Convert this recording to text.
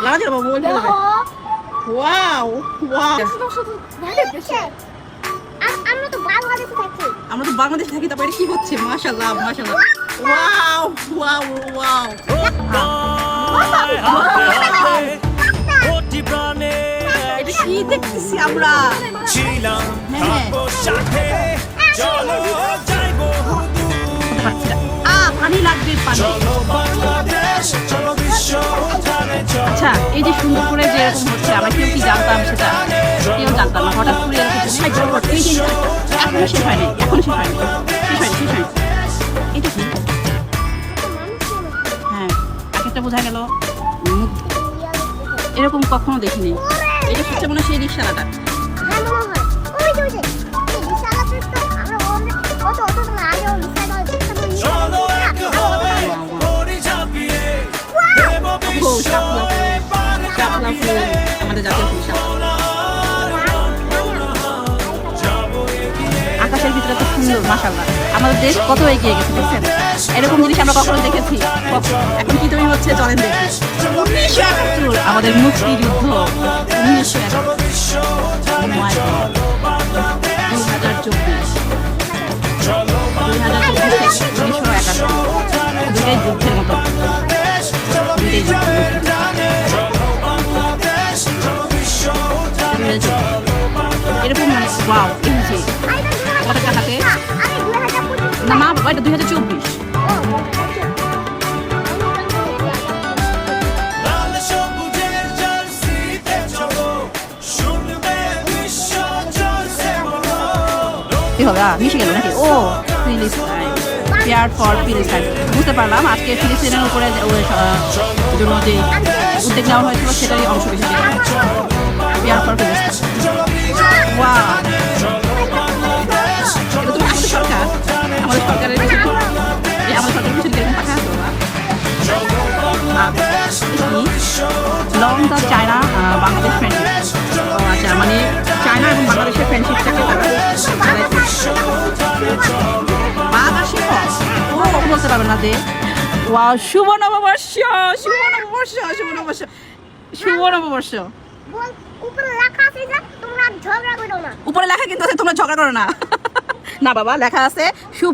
লাগা দিল বাবা মোবাইল ফেলে দেবে। ওয়াও ওয়াও, আমরা তো বাংলাদেশে থাকি, তারপরে কি হচ্ছে? মাশাআল্লাহ মাশাআল্লাহ, ওয়াও ওয়াও ওয়াও। এটা কি দেখতেছি আমরা? পানি লাগবে পানি। আচ্ছা, এই যে সুন্দর করে যে এরকম হচ্ছে, আমরা কেউ কি জানতাম সেটা? কেউ জানতাম না, হঠাৎ করে এরকম এখনো শেষ হয়নি, এখনো শেষ হয়নি, শেষ হয়নি। এটা কি? হ্যাঁ, একটা বোঝা গেল এরকম কখনো দেখিনি। এটা হচ্ছে মনে হয় সেই রিক্সাটা। আমাদের জাতীয় ফুল। আকাশের ভিতরে তো সুন্দর, মাশাআল্লাহ। আমাদের দেশ কত এগিয়ে গেছে দেখছেন? এরকম জিনিস আমরা কখনো দেখেছি? এখন কি তৈরি হচ্ছে চলেন দেখি। 1971 আমাদের মুক্তিযুদ্ধ, 2024 দুটাই যুদ্ধের মতো, দুটাই এরকম মানে ওয়াও। এই যে পতাকা হাতে না মা বাবা, এটা 2024। কি হবে? মিশে গেল নাকি? ও ফিলিস্তাইন, পেয়ার ফর ফিলিস্তাইন। বুঝতে পারলাম আজকে ফিলিস্তিনের উপরে জন্য যে উদ্যোগ নেওয়া হয়েছিল সেটারই অংশ হিসেবে পেয়ার ফর ফিলিস্তাইন। ওয়াও, এটা তো আমাদের সরকার, আমাদের সরকারের আমাদের সরকারের পিছনে এরকম পাখা আছে। Long the China Bangladesh friendship. আচ্ছা, মানে চায়না এবং বাংলাদেশের ফ্রেন্ডশিপটাকে তারা বলতে পারবে না যে ওয়াও, শুভ নববর্ষ, শুভ নববর্ষ, শুভ নববর্ষ, শুভ নববর্ষ। উপরে লেখা কিন্তু আছে তোমরা ঝগড়া করো না। না বাবা, লেখা আছে শুভ